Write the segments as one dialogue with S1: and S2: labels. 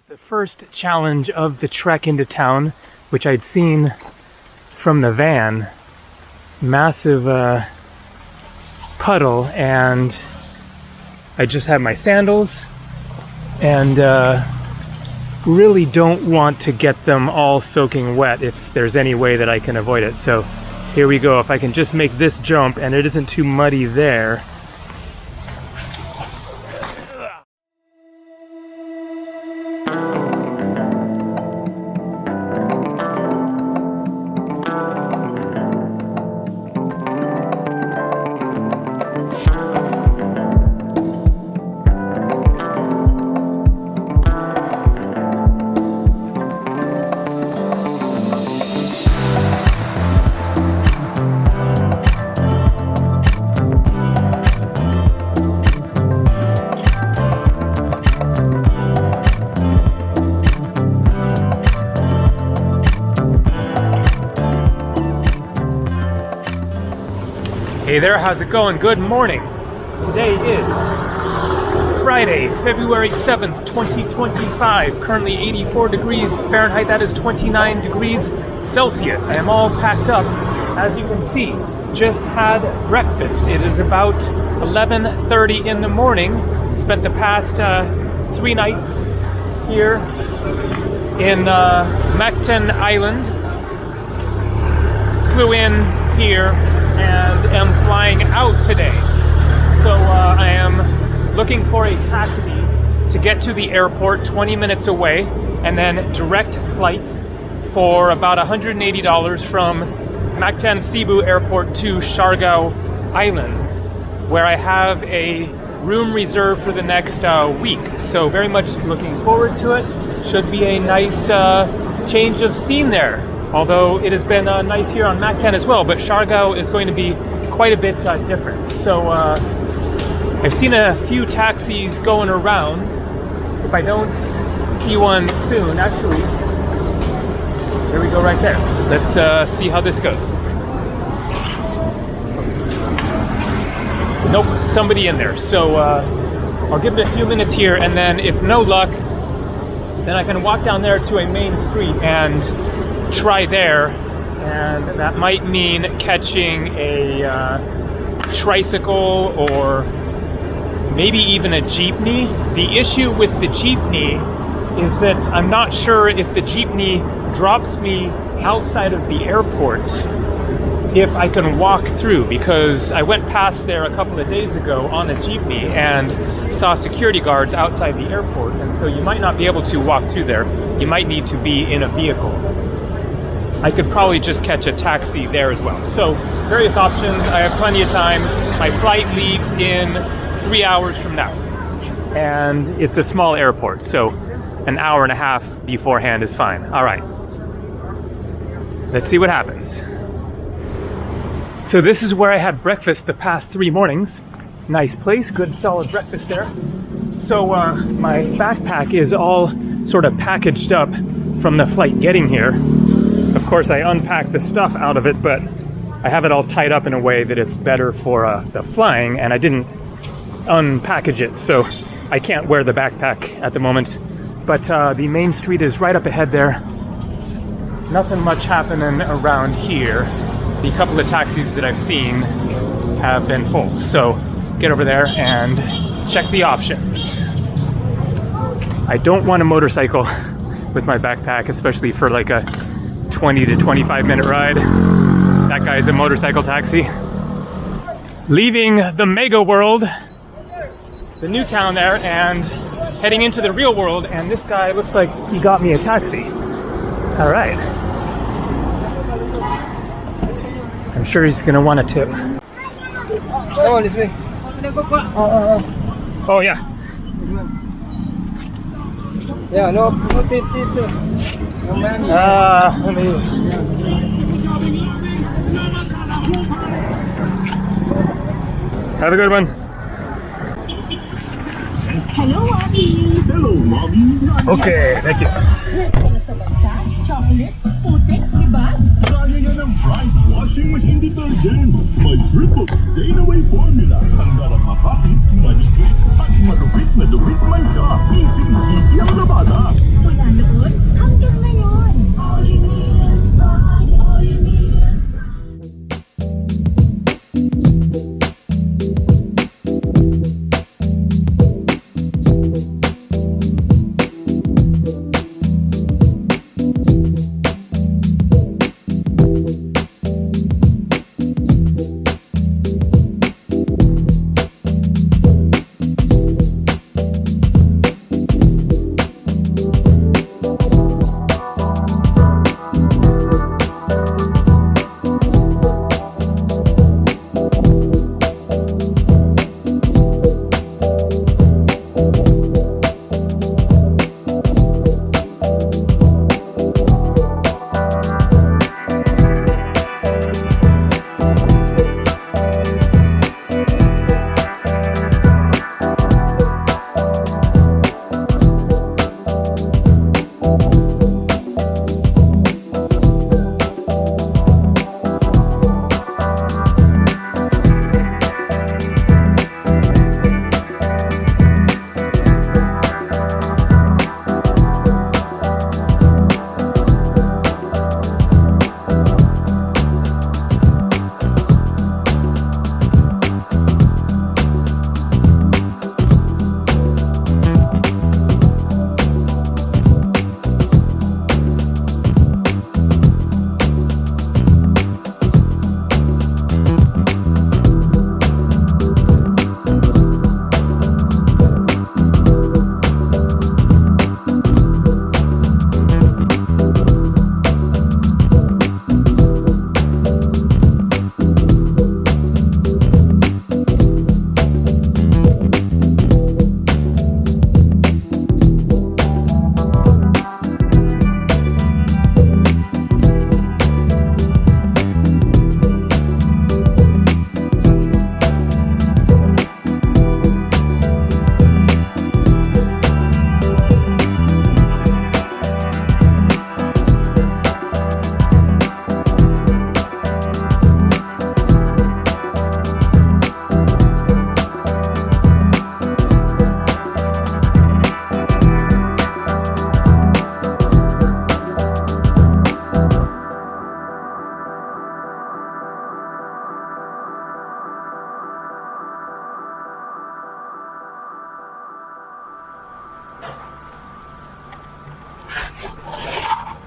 S1: The first challenge of the trek into town, which I'd seen from the van, massive puddle, and I just had my sandals and really don't want to get them all soaking wet if there's any way that I can avoid it. So here we go. If I can just make this jump and it isn't too muddy there. Hey there, how's it going? Good morning. Today is Friday, February 7th, 2025. Currently 84 degrees Fahrenheit, that is 29 degrees Celsius. I am all packed up, as you can see. Just had breakfast. It is about 11:30 in the morning. Spent the past 3 nights here in Mactan Island. Flew in here and am flying out today. So I am looking for a taxi to get to the airport 20 minutes away, and then direct flight for about $180 from Mactan Cebu Airport to Siargao Island, where I have a room reserved for the next week. So very much looking forward to it. Should be a nice change of scene there. Although it has been nice here on Mactan as well, but Siargao is going to be quite a bit different. So I've seen a few taxis going around. If I don't see one soon, actually, there we go right there. Let's see how this goes. Nope, somebody in there. So I'll give it a few minutes here, and then if no luck, then I can walk down there to a main street and try there, and that might mean catching a tricycle or maybe even a jeepney. The issue with the jeepney is that I'm not sure if the jeepney drops me outside of the airport if I can walk through, because I went past there a couple of days ago on a jeepney and saw security guards outside the airport, and so you might not be able to walk through there. You might need to be in a vehicle. I could probably just catch a taxi there as well. So various options. I have plenty of time. My flight leaves in 3 hours from now, and it's a small airport, so an hour and a half beforehand is fine. All right, let's see what happens. So this is where I had breakfast the past 3 mornings. Nice place, good solid breakfast there. So my backpack is all sort of packaged up from the flight getting here. Of course, I unpacked the stuff out of it, but I have it all tied up in a way that it's better for the flying, and I didn't unpackage it, so I can't wear the backpack at the moment. But the main street is right up ahead there. Nothing much happening around here. The couple of taxis that I've seen have been full, so get over there and check the options. I don't want a motorcycle with my backpack, especially for like a 20 to 25 minute ride. That guy's a motorcycle taxi. Leaving the mega world, the new town there, and heading into the real world, and this guy looks like he got me a taxi. All right. I'm sure he's gonna want a tip.
S2: Oh, this way.
S1: Oh yeah.
S2: Yeah, no tip, sir. No money.
S1: Let me... Have a good one.
S3: Hello, Mommy. Hello, Mommy.
S1: Okay, thank you.
S3: Chocolate, putik, diba?
S4: Kaya yan ang Pride Washing Machine Detergent. May triple stain-away formula. Tanggal ang mapapit, manikit, at madupit na dupit mancha. Easy ang labada.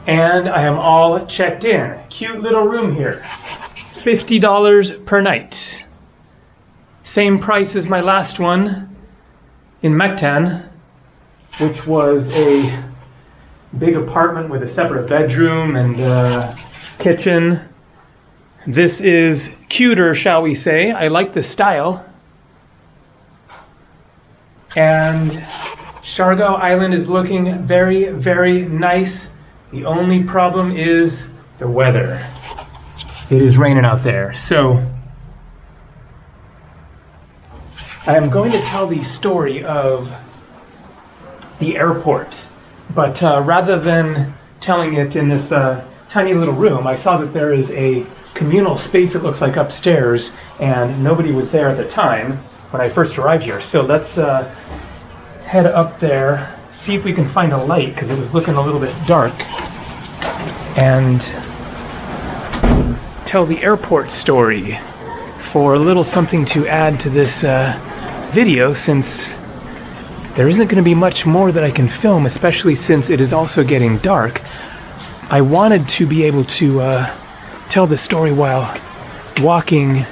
S1: And I am all checked in. Cute little room here. $50 per night. Same price as my last one in Mactan, which was a big apartment with a separate bedroom and kitchen. This is cuter, shall we say. I like the style. And Siargao Island is looking very, very nice. The only problem is the weather. It is raining out there. So I am going to tell the story of the airport, but rather than telling it in this tiny little room, I saw that there is a communal space, it looks like, upstairs, and nobody was there at the time when I first arrived here. So let's head up there, see if we can find a light, because it was looking a little bit dark, and tell the airport story for a little something to add to this video, since there isn't going to be much more that I can film, especially since it is also getting dark. I wanted to be able to tell the story while walking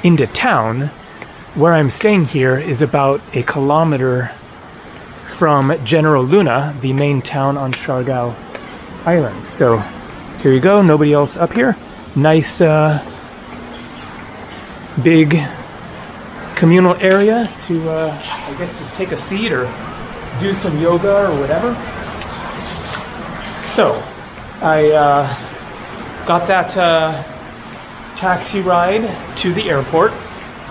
S1: into town. Where I'm staying here is about 1 kilometer from General Luna, the main town on Siargao Island. So here you go, nobody else up here. Nice big communal area to, I guess, just take a seat or do some yoga or whatever. So I got that taxi ride to the airport.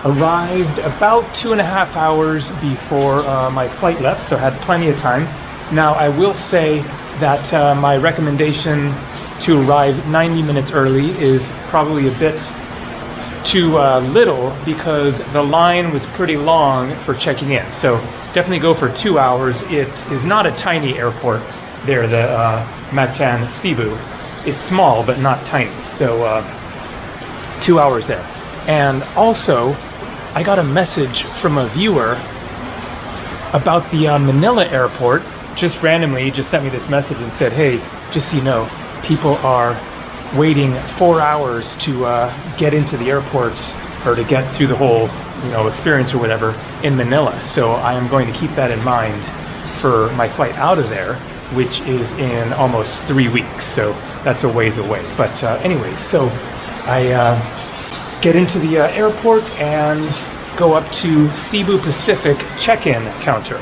S1: Arrived about 2.5 hours before my flight left, so had plenty of time. Now, I will say that my recommendation to arrive 90 minutes early is probably a bit too little, because the line was pretty long for checking in. So definitely go for 2 hours. It is not a tiny airport there, the Mactan Cebu. It's small, but not tiny. So 2 hours there. And also, I got a message from a viewer about the Manila airport. Just randomly, just sent me this message and said, hey, just so you know, people are waiting 4 hours to get into the airport, or to get through the whole, experience or whatever in Manila. So I am going to keep that in mind for my flight out of there, which is in almost 3 weeks. So that's a ways away. But anyway, so I get into the airport and go up to Cebu Pacific check-in counter.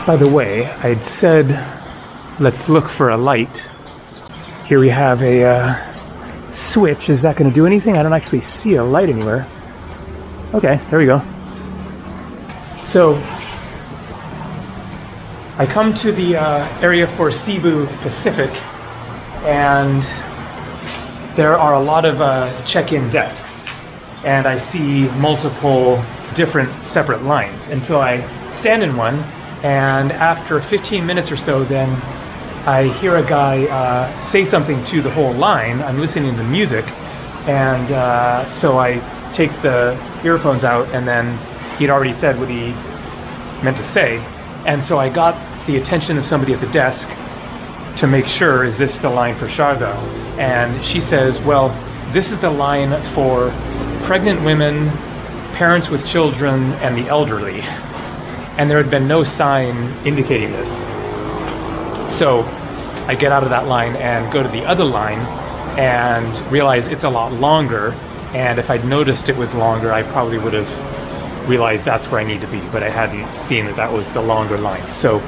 S1: By the way, I'd said let's look for a light. Here we have a switch. Is that going to do anything? I don't actually see a light anywhere. Okay, there we go. So I come to the area for Cebu Pacific, and there are a lot of check-in desks, and I see multiple different separate lines. And so I stand in one, and after 15 minutes or so, then I hear a guy say something to the whole line. I'm listening to music, and so I take the earphones out, and then he'd already said what he meant to say. And so I got the attention of somebody at the desk to make sure, is this the line for Siargao? And she says, well, this is the line for pregnant women, parents with children, and the elderly. And there had been no sign indicating this. So I get out of that line and go to the other line and realize it's a lot longer. And if I'd noticed it was longer, I probably would have realized that's where I need to be, but I hadn't seen that was the longer line. So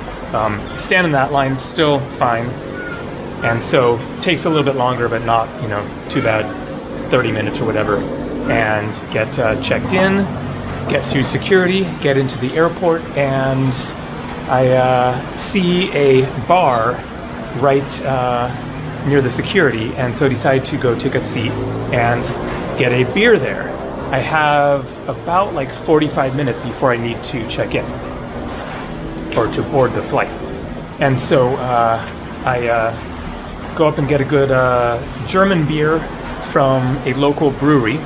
S1: stand in that line, still fine. And so takes a little bit longer, but not, too bad, 30 minutes or whatever. And get checked in, get through security, get into the airport, and I see a bar right near the security, and so I decided to go take a seat and get a beer there. I have about 45 minutes before I need to check in, or to board the flight. And so I go up and get a good German beer from a local brewery.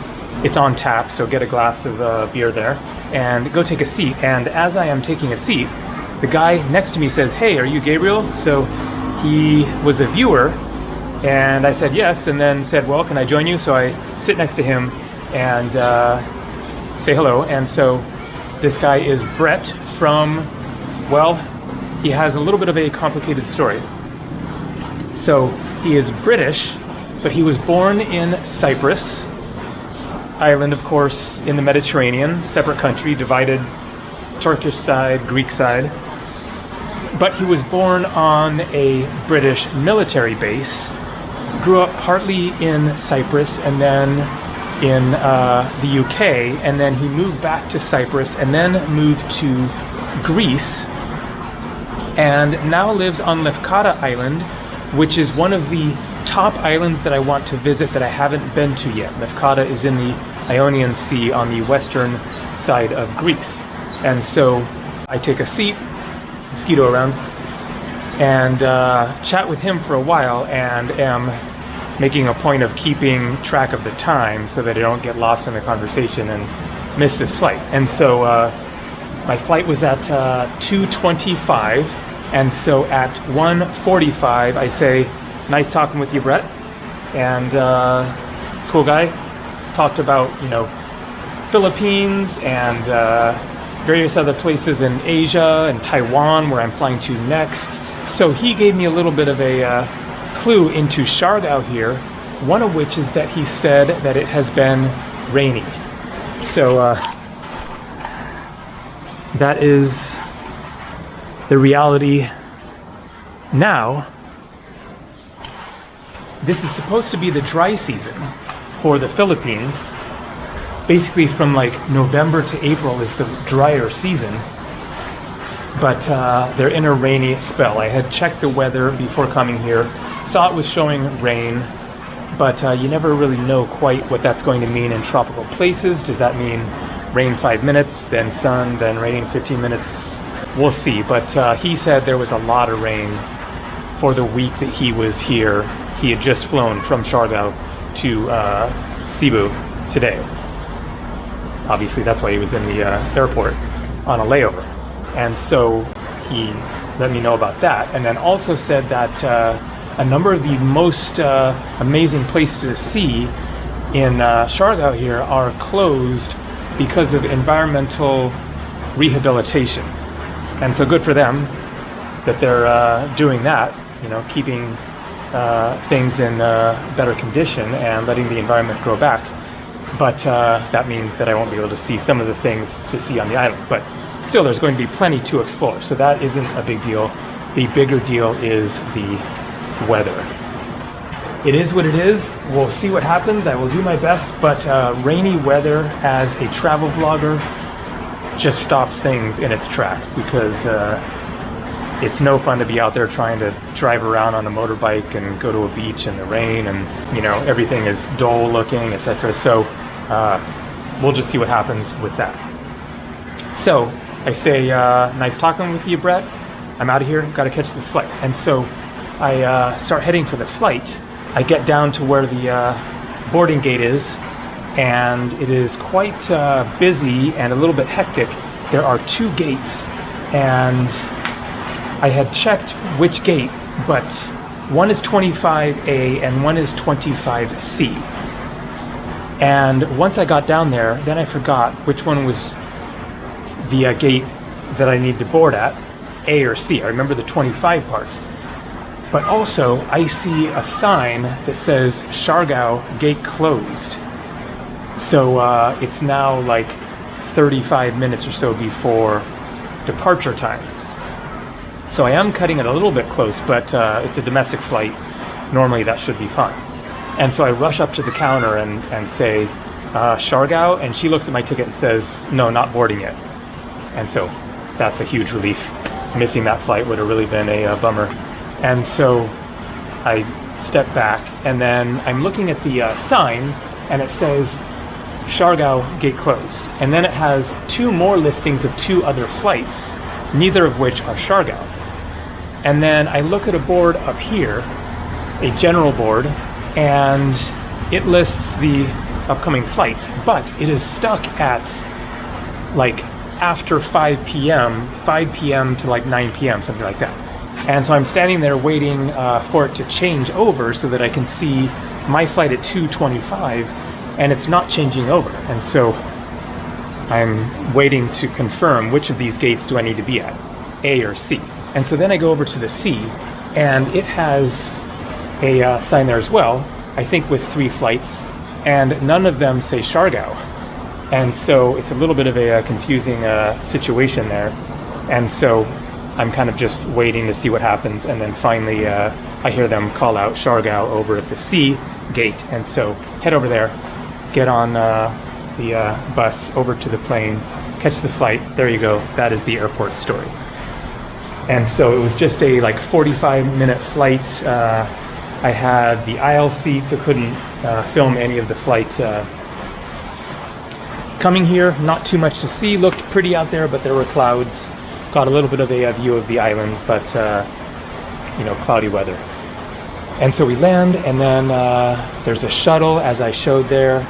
S1: It's on tap, so get a glass of beer there and go take a seat. And as I am taking a seat, the guy next to me says, "Hey, are you Gabriel?" So he was a viewer, and I said yes, and then said, well, can I join you? So I sit next to him and say hello. And so this guy is Brett from, well, he has a little bit of a complicated story. So he is British, but he was born in Cyprus island, of course, in the Mediterranean, separate country, divided, Turkish side, Greek side. But he was born on a British military base, grew up partly in Cyprus and then in the UK, and then he moved back to Cyprus and then moved to Greece, and now lives on Lefkada Island, which is one of the top islands that I want to visit that I haven't been to yet. Lefkada is in the Ionian Sea on the western side of Greece. And so I take a seat, mosquito around, and chat with him for a while, and am making a point of keeping track of the time so that I don't get lost in the conversation and miss this flight. And so my flight was at 2:25, and so at 1:45 I say, nice talking with you, Brett, and cool guy. Talked about, you know, Philippines and various other places in Asia and Taiwan where I'm flying to next. So he gave me a little bit of a clue into Siargao here, one of which is that he said that it has been rainy. So that is the reality now. This is supposed to be the dry season for the Philippines. Basically from like November to April is the drier season, but they're in a rainy spell. I had checked the weather before coming here, saw it was showing rain, but you never really know quite what that's going to mean in tropical places. Does that mean rain 5 minutes, then sun, then rain 15 minutes? We'll see, but he said there was a lot of rain for the week that he was here. He had just flown from Siargao to Cebu today. Obviously, that's why he was in the airport on a layover. And so he let me know about that, and then also said that a number of the most amazing places to see in Siargao here are closed because of environmental rehabilitation. And so good for them that they're doing that, you know, keeping things in better condition and letting the environment grow back. But that means that I won't be able to see some of the things to see on the island. But still, there's going to be plenty to explore, so that isn't a big deal. The bigger deal is the weather. It is what it is. We'll see what happens. I will do my best, but rainy weather as a travel vlogger just stops things in its tracks, because it's no fun to be out there trying to drive around on a motorbike and go to a beach in the rain, and you know, everything is dull looking, etc. So we'll just see what happens with that. So I say, nice talking with you, Brett. I'm out of here, got to catch this flight. And so I start heading for the flight. I get down to where the boarding gate is, and it is quite busy and a little bit hectic. There are two gates, and I had checked which gate, but one is 25A and one is 25C. And once I got down there, then I forgot which one was the gate that I need to board at, A or C. I remember the 25 parts. But also, I see a sign that says Siargao gate closed. So it's now like 35 minutes or so before departure time. So I am cutting it a little bit close, but it's a domestic flight. Normally that should be fine. And so I rush up to the counter and say, Siargao? And she looks at my ticket and says, no, not boarding yet. And so that's a huge relief. Missing that flight would have really been a bummer. And so I step back, and then I'm looking at the sign, and it says Siargao gate closed. And then it has two more listings of two other flights, neither of which are Siargao. And then I look at a board up here, a general board, and it lists the upcoming flights, but it is stuck at like after 5 p.m. to like 9 p.m., something like that. And so I'm standing there waiting for it to change over so that I can see my flight at 2:25, and it's not changing over. And so I'm waiting to confirm which of these gates do I need to be at, A or C. And so then I go over to the C, and it has a sign there as well, I think with 3 flights, and none of them say Siargao. And so it's a little bit of a confusing situation there. And so I'm kind of just waiting to see what happens, and then finally I hear them call out Siargao over at the C gate, and so head over there, get on the bus over to the plane, catch the flight. There you go. That is the airport story. And so it was just a like 45-minute flight. I had the aisle seat, so couldn't film any of the flight. Coming here, not too much to see. Looked pretty out there, but there were clouds. Got a little bit of a view of the island, but you know, cloudy weather. And so we land, and then there's a shuttle, as I showed there.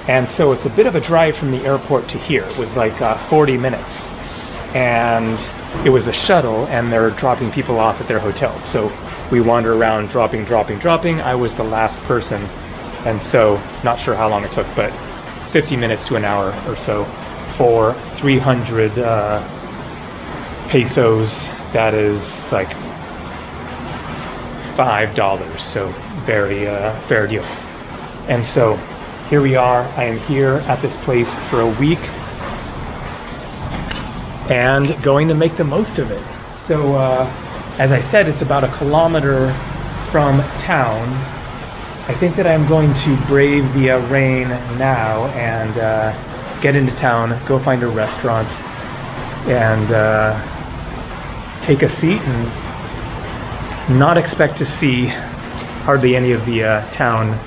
S1: And so it's a bit of a drive from the airport to here. It was like 40 minutes. And it was a shuttle, and they're dropping people off at their hotels. So we wander around dropping. I was the last person, and so not sure how long it took, but 50 minutes to an hour or so for 300 pesos. That is like $5, so very fair deal. And so here we are. I am here at this place for a week and going to make the most of it. So as I said, it's about 1 kilometer from town. I think that I'm going to brave the rain now and get into town, go find a restaurant, and take a seat and not expect to see hardly any of the town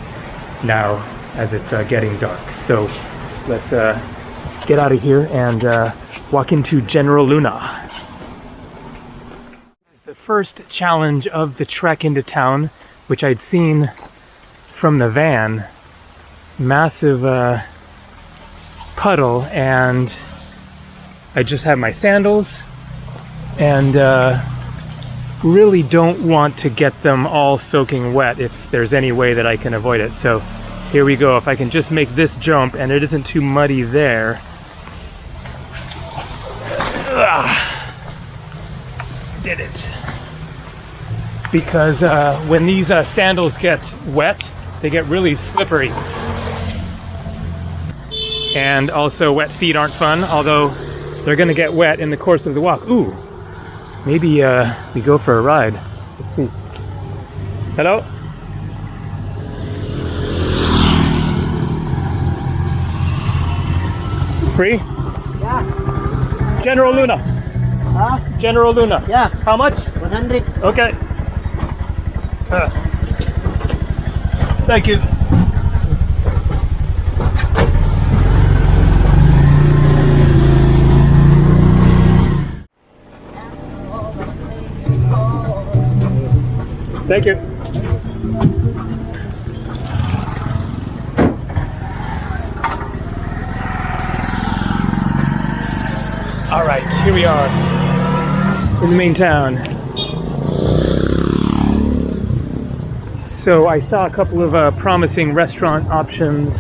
S1: now as it's getting dark. So let's get out of here and walk into General Luna. The first challenge of the trek into town, which I'd seen from the van, massive puddle, and I just have my sandals and really don't want to get them all soaking wet if there's any way that I can avoid it. So here we go. If I can just make this jump and it isn't too muddy there. Did it. Because when these sandals get wet, they get really slippery. And also wet feet aren't fun, although they're gonna get wet in the course of the walk. Ooh, maybe we go for a ride. Let's see. Hello? Free?
S2: Yeah.
S1: General Luna.
S2: Huh?
S1: General Luna.
S2: Yeah.
S1: How much?
S2: 100.
S1: Okay. Thank you. Thank you. All right, here we are in the main town. So I saw a couple of promising restaurant options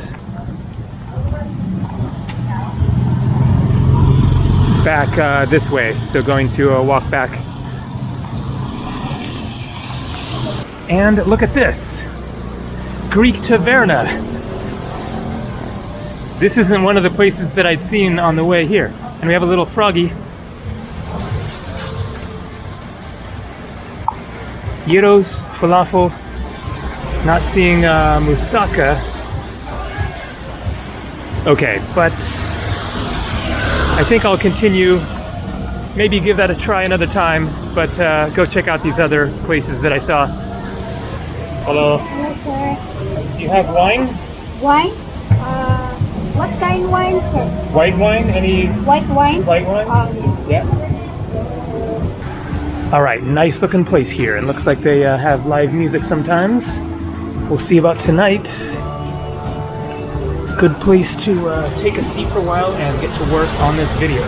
S1: back this way. So going to walk back. And look at this, Greek Taverna. This isn't one of the places that I'd seen on the way here. And we have a little froggy. Gyros, falafel. Not seeing moussaka. Okay, but I think I'll continue. Maybe give that a try another time, but go check out these other places that I saw. Hello.
S5: Hello, sir.
S1: Do you have wine?
S5: Wine? What kind wine, sir?
S1: White wine? Any
S5: White wine?
S1: white wine? Yeah. All right, nice looking place here. It looks like they have live music sometimes. We'll see about tonight. Good place to take a seat for a while and get to work on this video.